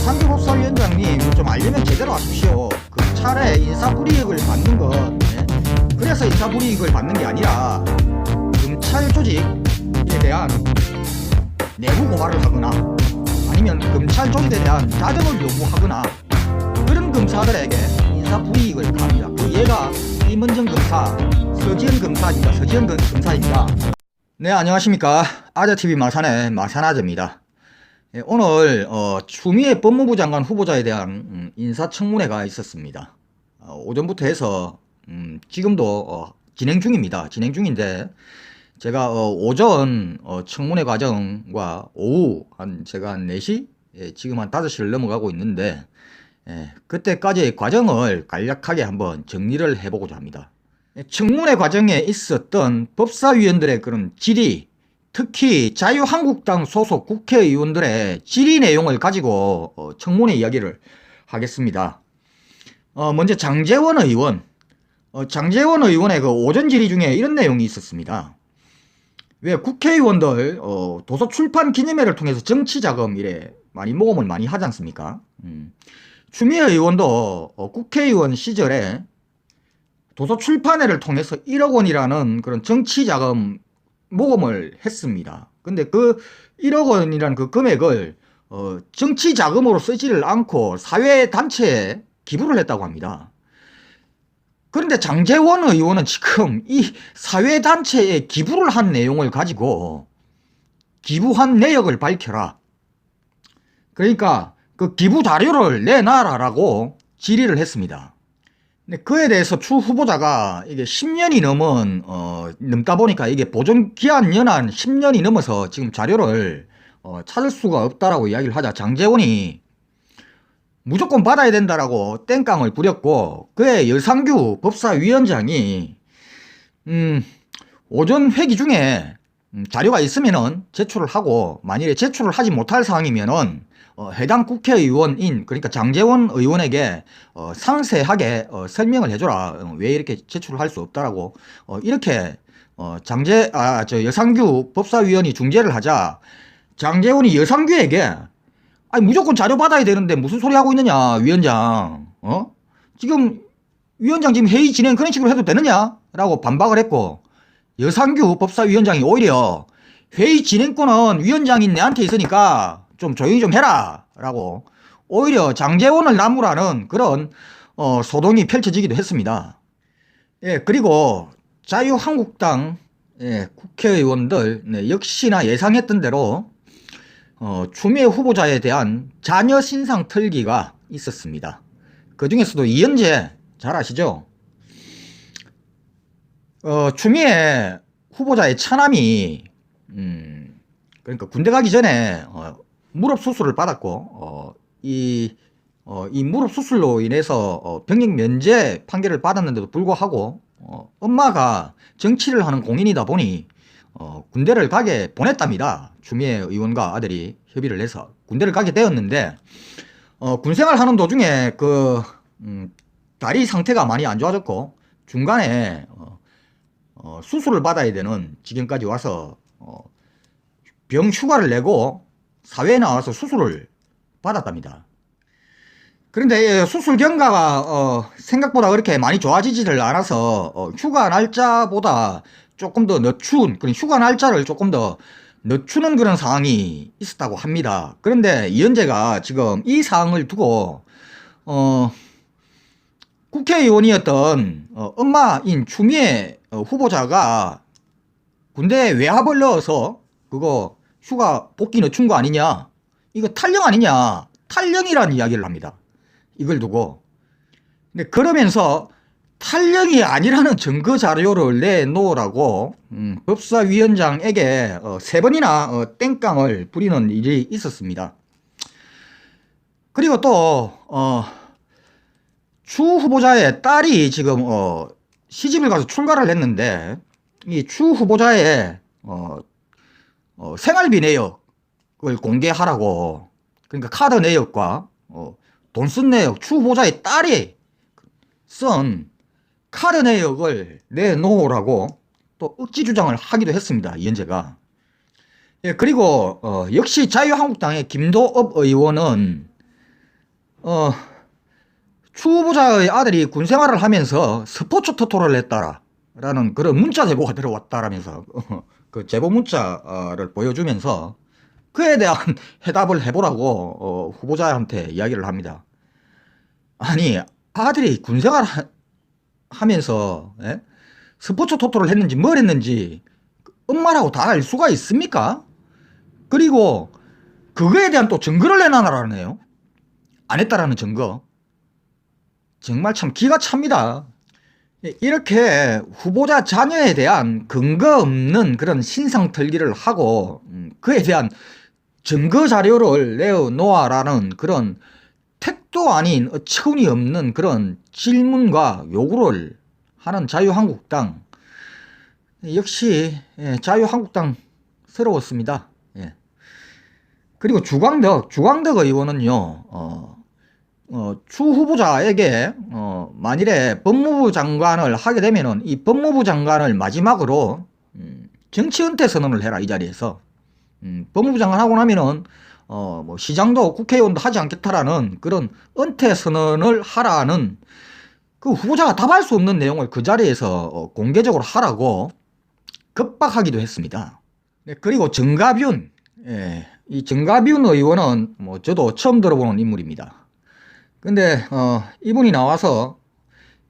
예상규 법사위원장님 좀 알려면 제대로 하십시오. 검찰에 인사불이익을 받는 것, 그래서 인사불이익을 받는 게 아니라 검찰 조직에 대한 내부 고발을 하거나 아니면 검찰 조직에 대한 자정을 요구하거나 그런 검사들에게 인사불이익을 가합니다. 그 예가 임은정 검사, 서지현 검사입니다. 서지현 검사입니다. 네, 안녕하십니까. 아재TV 마산의 마산아재입니다. 오늘 추미애 법무부 장관 후보자에 대한 인사청문회가 있었습니다. 오전부터 해서 지금도 진행 중입니다. 진행 중인데 제가 오전 청문회 과정과 오후 제가 한 4시 지금 한 5시를 넘어가고 있는데 그때까지의 과정을 간략하게 한번 정리를 해보고자 합니다. 청문회 과정에 있었던 법사위원들의 그런 질의, 특히 자유한국당 소속 국회의원들의 질의 내용을 가지고 청문회 이야기를 하겠습니다. 먼저 장제원 의원, 장제원 의원의 그 오전 질의 중에 이런 내용이 있었습니다. 왜 국회의원들 도서 출판 기념회를 통해서 정치자금 이래 많이 모금을 많이 하지 않습니까? 추미애 의원도 국회의원 시절에 도서 출판회를 통해서 1억 원이라는 그런 정치자금 모금을 했습니다. 근데 그 1억 원이라는 그 금액을 정치 자금으로 쓰지를 않고 사회단체에 기부를 했다고 합니다. 그런데 장제원 의원은 지금 이 사회단체에 기부를 한 내용을 가지고 기부한 내역을 밝혀라. 그러니까 그 기부 자료를 내놔라라고 질의를 했습니다. 근데 그에 대해서 추 후보자가 이게 10년이 넘다 보니까 이게 보존 기한 연한 10년이 넘어서 지금 자료를 찾을 수가 없다라고 이야기를 하자 장제원이 무조건 받아야 된다라고 땡깡을 부렸고 그의 여상규 법사위원장이 오전 회기 중에 자료가 있으면은 제출을 하고 만일에 제출을 하지 못할 사항이면은 해당 국회의원인 그러니까 장제원 의원에게 상세하게 설명을 해줘라. 왜 이렇게 제출을 할 수 없다라고 이렇게 여상규 법사위원이 중재를 하자 장제원이 여상규에게 아니 무조건 자료 받아야 되는데 무슨 소리 하고 있느냐 위원장 지금 위원장 지금 회의 진행 그런 식으로 해도 되느냐 라고 반박을 했고 여상규 법사위원장이 오히려 회의 진행권은 위원장인 내한테 있으니까 좀 조용히 좀 해라 라고 오히려 장제원을 나무라는 그런 소동이 펼쳐지기도 했습니다. 그리고 자유한국당 국회의원들 역시나 예상했던 대로 추미애 후보자에 대한 자녀 신상 털기가 있었습니다. 그 중에서도 이현재 잘 아시죠? 추미애 후보자의 차남이 그러니까 군대 가기 전에 무릎 수술을 받았고 이 무릎 수술로 인해서 병역 면제 판결을 받았는데도 불구하고 엄마가 정치를 하는 공인이다 보니 군대를 가게 보냈답니다. 추미애 의원과 아들이 협의를 해서 군대를 가게 되었는데 군생활 하는 도중에 그 다리 상태가 많이 안 좋아졌고 중간에 수술을 받아야 되는 지경까지 와서 병 휴가를 내고 사회에 나와서 수술을 받았답니다. 그런데 수술 경과가 생각보다 그렇게 많이 좋아지지를 않아서 휴가 날짜보다 조금 더 늦춘 그런 휴가 날짜를 조금 더 늦추는 그런 상황이 있었다고 합니다. 그런데 이현재가 지금 이 사항을 두고 국회의원이었던 엄마인 추미애 후보자가 군대에 외압을 넣어서 그거 휴가 복귀 늦춘 거 아니냐 이거 탈령 아니냐 탈령이라는 이야기를 합니다. 이걸 두고 근데 그러면서 탈령이 아니라는 증거 자료를 내놓으라고 법사위원장에게 3번이나 땡깡을 부리는 일이 있었습니다. 그리고 또 추 후보자의 딸이 지금 시집을 가서 출가를 했는데 이 추 후보자의 생활비 내역을 공개하라고 그러니까 카드 내역과 돈 쓴 내역 추 후보자의 딸이 쓴 카드 내역을 내놓으라고 또 억지 주장을 하기도 했습니다. 이현재가. 그리고 역시 자유한국당의 김도읍 의원은 추 후보자의 아들이 군 생활을 하면서 스포츠 토토를 했다라는 그런 문자 제보가 들어왔다라면서 그 제보 문자를 보여주면서 그에 대한 해답을 해보라고 후보자한테 이야기를 합니다. 아니, 아들이 군 생활 하면서 스포츠 토토를 했는지 뭘 했는지 엄마라고 다 알 수가 있습니까? 그리고 그거에 대한 또 증거를 내놔라네요. 안 했다라는 증거. 정말 참 기가 찹니다. 이렇게 후보자 자녀에 대한 근거 없는 그런 신상털기를 하고 그에 대한 증거 자료를 내어놓아라는 그런 택도 아닌 어처구니 없는 그런 질문과 요구를 하는 자유한국당. 역시 자유한국당스러웠습니다. 그리고 주광덕 의원은요, 추 후보자에게 만일에 법무부 장관을 하게 되면은 이 법무부 장관을 마지막으로 정치 은퇴 선언을 해라, 이 자리에서. 법무부 장관 하고 나면은 뭐 시장도 국회의원도 하지 않겠다라는 그런 은퇴 선언을 하라는 그 후보자가 답할 수 없는 내용을 그 자리에서 공개적으로 하라고 급박하기도 했습니다. 그리고 정가균, 이 정가균 의원은 뭐 저도 처음 들어보는 인물입니다. 근데 이분이 나와서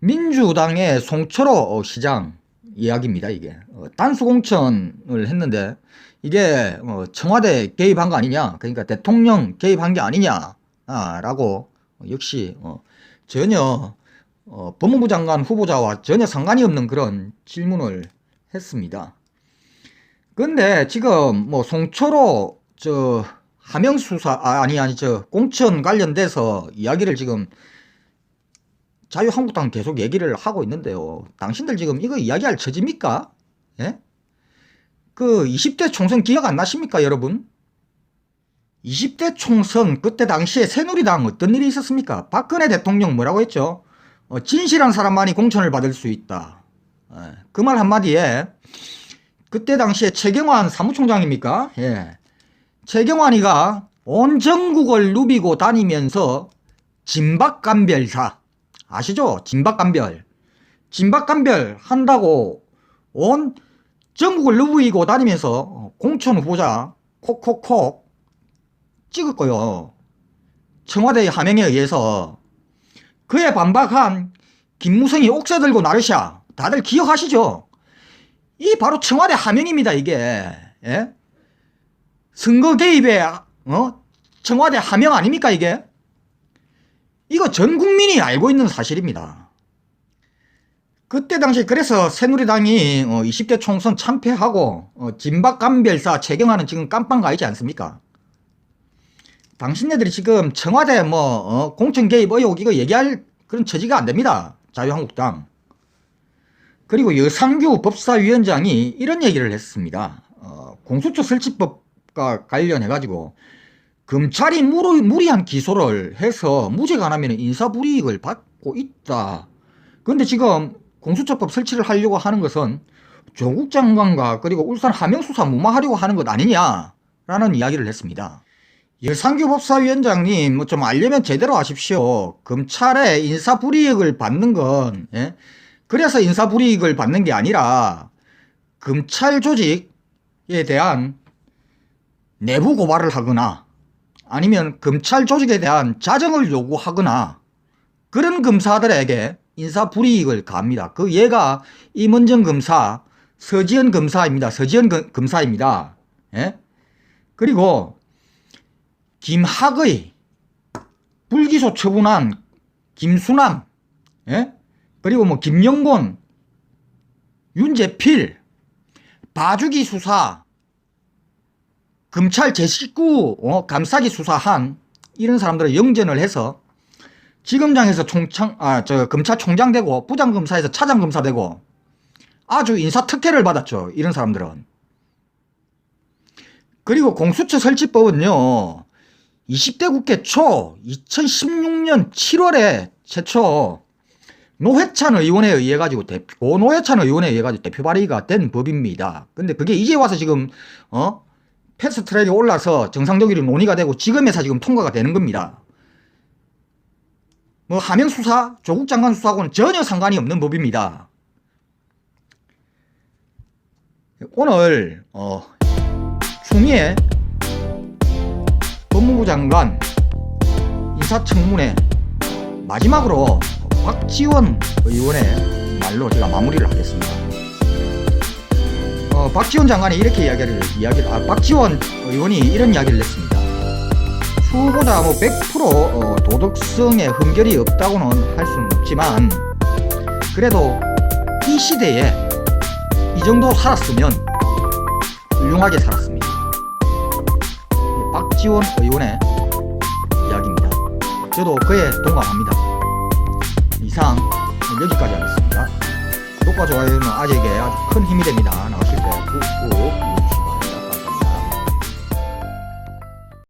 민주당의 송철호 시장 이야기입니다. 이게 단수 공천을 했는데 이게 청와대 개입한 거 아니냐, 그러니까 대통령 개입한 게 아니냐라고 역시 전혀 법무부 장관 후보자와 전혀 상관이 없는 그런 질문을 했습니다. 근데 지금 뭐 송철호 하명 수사 공천 관련돼서 이야기를 지금 자유한국당 계속 얘기를 하고 있는데요. 당신들 지금 이거 이야기할 처지입니까? 예? 그 20대 총선 기억 안 나십니까, 여러분? 20대 총선 그때 당시에 새누리당 어떤 일이 있었습니까? 박근혜 대통령 뭐라고 했죠? 진실한 사람만이 공천을 받을 수 있다. 그 말 한마디에 그때 당시에 최경환 사무총장입니까? 예. 최경환이가 온 전국을 누비고 다니면서 진박감별사 아시죠? 진박감별 한다고 온 전국을 누비고 다니면서 공천 후보자 콕콕콕 찍었고요. 청와대의 하명에 의해서 그에 반박한 김무성이 옥새 들고 나르샤 다들 기억하시죠? 이 바로 청와대 하명입니다. 이게 선거 개입에 청와대 하명 아닙니까 이게? 이거 전 국민이 알고 있는 사실입니다. 그때 당시 그래서 새누리당이 20대 총선 참패하고 진박감별사 최경환은 지금 깜빵 가 있지 않습니까? 당신네들이 지금 청와대 공천 개입 의혹 이거 얘기할 그런 처지가 안 됩니다. 자유한국당. 그리고 여상규 법사위원장이 이런 얘기를 했습니다. 공수처 설치법과 관련해 가지고 검찰이 무리한 기소를 해서 무죄가 나면 인사불이익을 받고 있다. 그런데 지금 공수처법 설치를 하려고 하는 것은 조국 장관과 그리고 울산 하명수사 무마하려고 하는 것 아니냐라는 이야기를 했습니다. 여상규 법사위원장님 좀 알려면 제대로 하십시오. 검찰의 인사불이익을 받는 건 그래서 인사불이익을 받는 게 아니라 검찰 조직에 대한 내부 고발을 하거나 아니면 검찰 조직에 대한 자정을 요구하거나 그런 검사들에게 인사불이익을 가합니다. 그 예가 임은정 검사, 서지현 검사입니다. 그리고 김학의 불기소 처분한 김수남, 그리고 김영곤, 윤재필, 봐주기 수사, 검찰 제19 감싸기 수사한 이런 사람들을 영전을 해서 지검장에서 검찰총장 되고 부장검사에서 차장검사 되고 아주 인사특혜를 받았죠. 이런 사람들은. 그리고 공수처 설치법은요. 20대 국회 초 2016년 7월에 최초 노회찬 의원에 의해 가지고 대표 발의가 된 법입니다. 근데 그게 이제 와서 지금 패스트트랙에 올라서 정상적으로 논의가 되고 지금에서 지금 통과가 되는 겁니다. 뭐 하명 수사, 조국 장관 수사하고는 전혀 상관이 없는 법입니다. 오늘 추미애 법무부 장관 인사청문회 마지막으로 박지원 의원의 말로 제가 마무리를 하겠습니다. 박지원 장관이 이렇게 박지원 의원이 이런 이야기를 했습니다. 후보자 뭐 100% 도덕성에 흠결이 없다고는 할 수는 없지만 그래도 이 시대에 이 정도 살았으면 훌륭하게 살았습니다. 박지원 의원의 이야기입니다. 저도 그에 동감합니다. 이상 여기까지 하겠습니다. 구독과 좋아요는 아재에게 아주 큰 힘이 됩니다. 나오실 때 꾹꾹